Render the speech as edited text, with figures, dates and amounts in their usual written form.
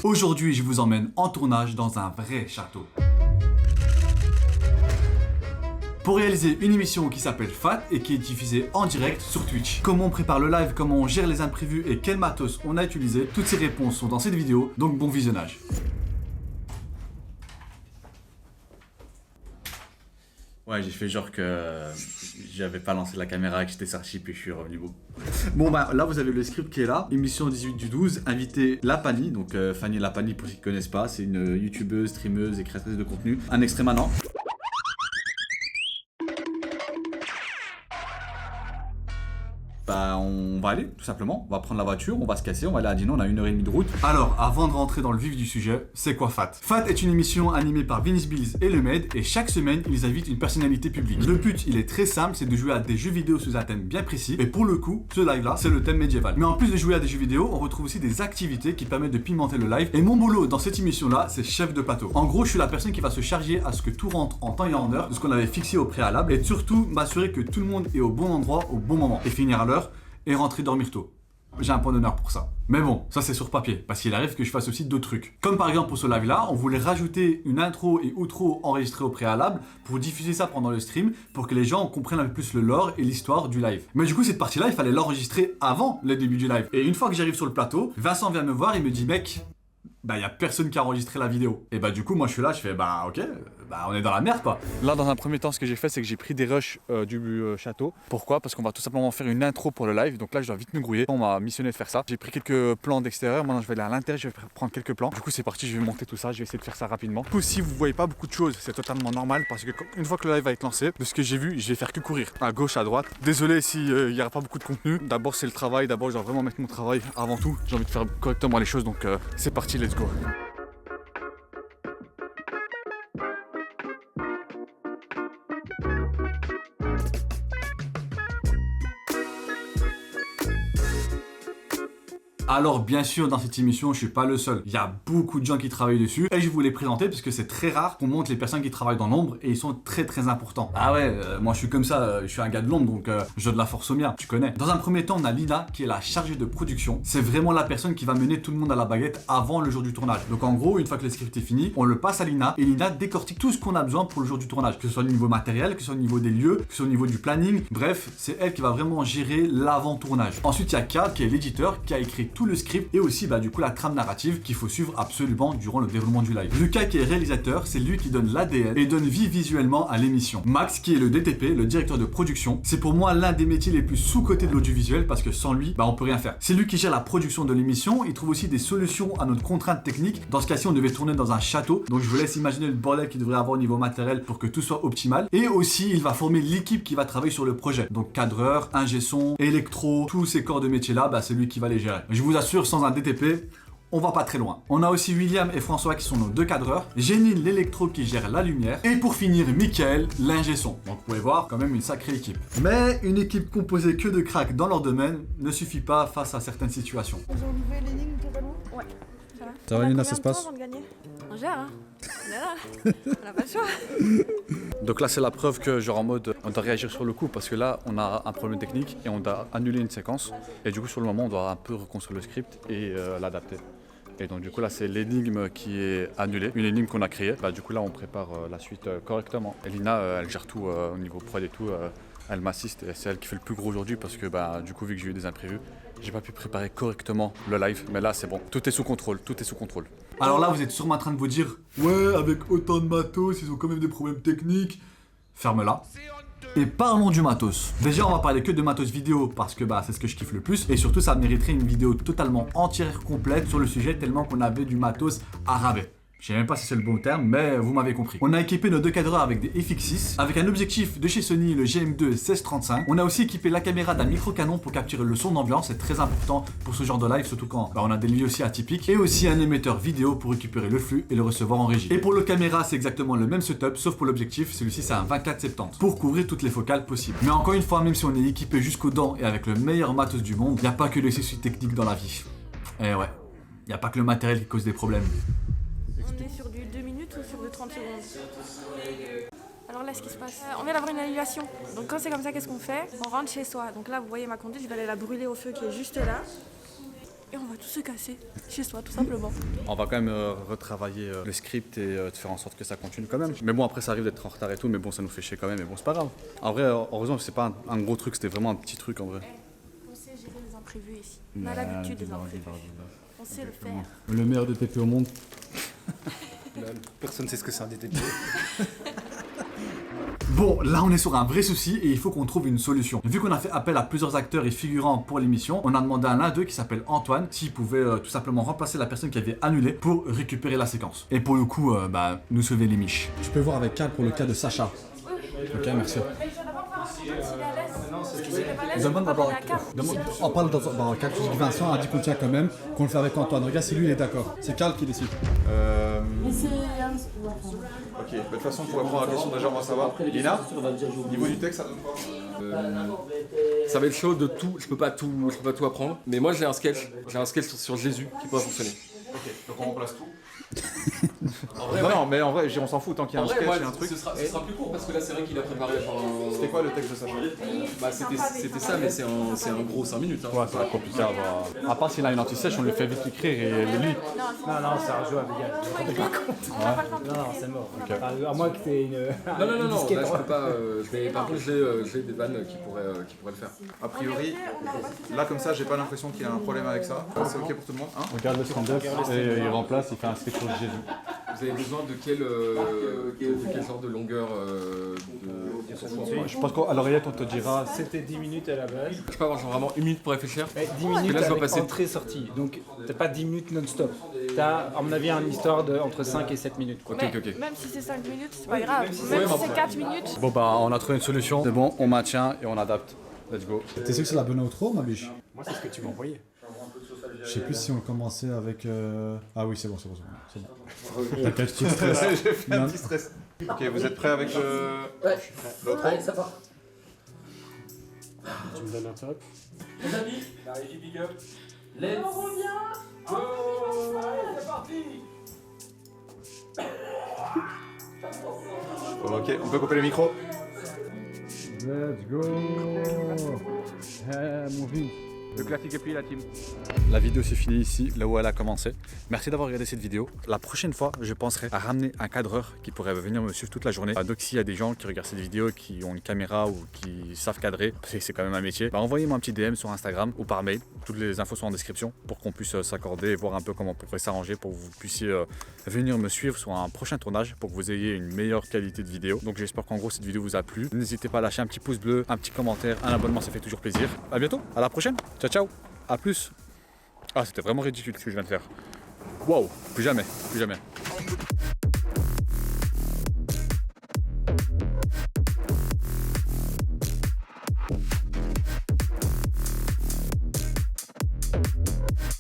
Aujourd'hui, je vous emmène en tournage dans un vrai château. Pour réaliser une émission qui s'appelle FAT et qui est diffusée en direct sur Twitch. Comment on prépare le live, comment on gère les imprévus et quel matos on a utilisé, toutes ces réponses sont dans cette vidéo, donc bon visionnage. Ouais, j'ai fait genre que j'avais pas lancé la caméra, que j'étais sorti puis je suis revenu beau. Bon bah là vous avez le script qui est là, émission 18 du 12, invité Lapani, donc Fanny Lapani pour ceux qui ne connaissent pas, c'est une youtubeuse, streameuse et créatrice de contenu. Un extrait maintenant. Bah on va aller tout simplement, on va prendre la voiture, on va se casser, on va aller à Dinan, on a 1h30 de route. Alors avant de rentrer dans le vif du sujet, c'est quoi FAT? FAT est une émission animée par Vince Bills et Le Med et chaque semaine ils invitent une personnalité publique. Le but il est très simple, c'est de jouer à des jeux vidéo sous un thème bien précis et pour le coup, ce live là c'est le thème médiéval. Mais en plus de jouer à des jeux vidéo, on retrouve aussi des activités qui permettent de pimenter le live et mon boulot dans cette émission là c'est chef de plateau. En gros je suis la personne qui va se charger à ce que tout rentre en temps et en heure de ce qu'on avait fixé au préalable et surtout m'assurer que tout le monde est au bon endroit au bon moment et finir à l'heure et rentrer dormir tôt. J'ai un point d'honneur pour ça. Mais bon, ça c'est sur papier, parce qu'il arrive que je fasse aussi d'autres trucs. Comme par exemple pour ce live là, on voulait rajouter une intro et outro enregistrée au préalable pour diffuser ça pendant le stream, pour que les gens comprennent un peu plus le lore et l'histoire du live. Mais du coup cette partie là, il fallait l'enregistrer avant le début du live. Et une fois que j'arrive sur le plateau, Vincent vient me voir et me dit mec, bah y a personne qui a enregistré la vidéo. Et bah du coup moi je suis là, je fais bah ok, bah on est dans la merde quoi. Là dans un premier temps ce que j'ai fait c'est que j'ai pris des rushs du château. Pourquoi? Parce qu'on va tout simplement faire une intro pour le live, donc là je dois vite me grouiller. On m'a missionné de faire ça. J'ai pris quelques plans d'extérieur, maintenant je vais aller à l'intérieur, je vais prendre quelques plans. Du coup c'est parti, je vais monter tout ça, je vais essayer de faire ça rapidement. Du coup si vous voyez pas beaucoup de choses, c'est totalement normal parce que une fois que le live va être lancé, de ce que j'ai vu, je vais faire que courir à gauche, à droite. Désolé s'il y aura pas beaucoup de contenu. D'abord c'est le travail, d'abord je dois vraiment mettre mon travail avant tout. J'ai envie de faire correctement les choses, donc c'est parti, let's go. Alors bien sûr dans cette émission je suis pas le seul, il y a beaucoup de gens qui travaillent dessus et je vais vous les présenter parce que c'est très rare qu'on montre les personnes qui travaillent dans l'ombre et ils sont très importants. Ah ouais, moi je suis comme ça, je suis un gars de l'ombre donc je donne la force au mien, tu connais. Dans un premier temps on a Lina qui est la chargée de production, c'est vraiment la personne qui va mener tout le monde à la baguette avant le jour du tournage. Donc en gros une fois que le script est fini, on le passe à Lina et Lina décortique tout ce qu'on a besoin pour le jour du tournage, que ce soit au niveau matériel, que ce soit au niveau des lieux, que ce soit au niveau du planning, bref c'est elle qui va vraiment gérer l'avant-tournage. Ensuite il y a Karl qui est l'éditeur qui a écrit tout le script et aussi du coup la trame narrative qu'il faut suivre absolument durant le déroulement du live. Lucas qui est réalisateur, c'est lui qui donne l'ADN et donne vie visuellement à l'émission. Max qui est le DTP, le directeur de production, c'est pour moi l'un des métiers les plus sous-cotés de l'audiovisuel parce que sans lui, on peut rien faire. C'est lui qui gère la production de l'émission, il trouve aussi des solutions à notre contrainte technique. Dans ce cas-ci, on devait tourner dans un château, donc je vous laisse imaginer le bordel qu'il devrait avoir au niveau matériel pour que tout soit optimal. Et aussi, il va former l'équipe qui va travailler sur le projet. Donc cadreur, ingé son, électro, tous ces corps de métier là, c'est lui qui va les gérer. Je vous assure, sans un DTP, on va pas très loin. On a aussi William et François qui sont nos deux cadreurs, Génine l'électro qui gère la lumière, et pour finir, Mickaël, l'ingé son. Donc vous pouvez voir, quand même une sacrée équipe. Mais une équipe composée que de cracks dans leur domaine ne suffit pas face à certaines situations. Ils ont levé l'énigme totalement? Ouais. Ça va Lina, ça se passe? On gère, hein. On est là. On n'a pas le choix. Donc là c'est la preuve que genre en mode on doit réagir sur le coup parce que là on a un problème technique et on doit annuler une séquence et du coup sur le moment on doit un peu reconstruire le script et l'adapter. Et donc du coup là c'est l'énigme qui est annulée, une énigme qu'on a créée. Du coup là on prépare la suite correctement. Et Lina elle gère tout au niveau prod et tout, elle m'assiste et c'est elle qui fait le plus gros aujourd'hui parce que du coup vu que j'ai eu des imprévus, j'ai pas pu préparer correctement le live, mais là c'est bon, tout est sous contrôle, tout est sous contrôle. Alors là vous êtes sûrement en train de vous dire ouais avec autant de matos ils ont quand même des problèmes techniques. Ferme-la. Et parlons du matos. Déjà on va parler que de matos vidéo parce que c'est ce que je kiffe le plus et surtout ça mériterait une vidéo totalement entière complète sur le sujet tellement qu'on avait du matos à rabais. Je sais même pas si c'est le bon terme, mais vous m'avez compris. On a équipé nos deux cadreurs avec des FX6, avec un objectif de chez Sony, le GM2 1635. On a aussi équipé la caméra d'un micro-canon pour capturer le son d'ambiance, c'est très important pour ce genre de live, surtout quand on a des lieux aussi atypiques. Et aussi un émetteur vidéo pour récupérer le flux et le recevoir en régie. Et pour le caméra, c'est exactement le même setup, sauf pour l'objectif, celui-ci c'est un 24-70, pour couvrir toutes les focales possibles. Mais encore une fois, même si on est équipé jusqu'aux dents et avec le meilleur matos du monde, il n'y a pas que les soucis techniques dans la vie. Et ouais, il n'y a pas que le matériel qui cause des problèmes. On est sur du 2 minutes ou sur du 30 secondes? Alors là, ce qui se passe, on vient d'avoir une annulation. Donc quand c'est comme ça, qu'est-ce qu'on fait? On rentre chez soi. Donc là, vous voyez ma conduite, je vais aller la brûler au feu qui est juste là. et on va tout se casser chez soi, tout simplement. On va quand même retravailler le script et de faire en sorte que ça continue quand même. Mais bon, après, ça arrive d'être en retard et tout, mais bon, ça nous fait chier quand même, mais bon, c'est pas grave. En vrai, heureusement, c'est pas un gros truc, c'était vraiment un petit truc en vrai. On sait gérer les imprévus ici. On a l'habitude des imprévus. On sait le faire. Le meilleur DTP au monde. Personne ne sait ce que c'est un DTP. Bon, là on est sur un vrai souci et il faut qu'on trouve une solution. Vu qu'on a fait appel à plusieurs acteurs et figurants pour l'émission, on a demandé à l'un d'eux qui s'appelle Antoine s'il pouvait tout simplement remplacer la personne qui avait annulé pour récupérer la séquence. Et pour le coup, nous sauver les miches. Je peux voir avec Cal pour le cas de Sacha. Ok, merci. Demande d'abord. On parle dans Cal, Vincent a dit qu'on tient quand même, qu'on le fait avec Antoine. Regarde si lui il est d'accord. C'est Cal qui décide. Ok, de toute façon pour répondre à la question déjà on va savoir. Lina, niveau du texte ça donne quoi Ça va être chaud de tout, je peux pas tout apprendre. Mais moi j'ai un sketch sur Jésus qui pourrait fonctionner. Ok, donc on remplace tout. En vrai, non, mais en vrai, on s'en fout tant qu'il y a un sketch et un truc. Ce sera plus court parce que là c'est vrai qu'il a préparé. C'était quoi le texte de Sacha? Bah c'était ça, mais c'est un gros 5 minutes. Hein. Ouais, ça va être compliqué à voir. À part s'il a une anti-sèche, on lui fait vite écrire et le lit. Non, c'est injouable, les gars. Je me rends pas compte. Non, c'est mort. Okay. Enfin, à moins que t'aies une. Non, là je peux pas. Mais par contre, j'ai des vannes qui pourraient le faire. A priori, là comme ça, j'ai pas l'impression qu'il y a un problème avec ça. C'est ok pour tout le monde, hein? Regarde le stand-up et il remplace, il fait un sketch sur Jésus. Vous avez besoin de quel genre de longueur Je pense qu'à l'oreillette on te dira. C'était 10 minutes à la base. Je peux avoir genre vraiment 1 minute pour réfléchir. 10 minutes là, je dois avec passer. entrée-sortie. Donc t'as pas 10 minutes non-stop. T'as, à mon avis, une histoire de entre 5 et 7 minutes. Quoi. Ok. Même si c'est 5 minutes, c'est pas grave. Même si c'est 4 minutes. Bon bah on a trouvé une solution. C'est bon, on maintient et on adapte. Let's go. T'es sûr que c'est la bonne outro, ma biche? Moi, c'est ce que tu m'as envoyé. Je sais plus si on commençait avec. Ah oui, c'est bon. T'inquiète, tu stresses. J'ai fait un petit stress. Ok, vous êtes prêts avec l'autre? Allez, ça part. Tu me donnes un top. Les amis, la régie big up. Let's go. C'est parti. Ok, on peut couper les micros? Let's go. Moving. Le classique et puis la team. La vidéo c'est fini ici, là où elle a commencé. Merci d'avoir regardé cette vidéo. La prochaine fois, je penserai à ramener un cadreur qui pourrait venir me suivre toute la journée. Donc s'il y a des gens qui regardent cette vidéo, qui ont une caméra ou qui savent cadrer, c'est quand même un métier, envoyez-moi un petit DM sur Instagram ou par mail. Toutes les infos sont en description pour qu'on puisse s'accorder et voir un peu comment on pourrait s'arranger pour que vous puissiez venir me suivre sur un prochain tournage pour que vous ayez une meilleure qualité de vidéo. Donc j'espère qu'en gros cette vidéo vous a plu. N'hésitez pas à lâcher un petit pouce bleu, un petit commentaire, un abonnement, ça fait toujours plaisir. À bientôt, à la prochaine. Ciao, ciao. À plus. Ah, c'était vraiment ridicule ce que je viens de faire. Wow, plus jamais.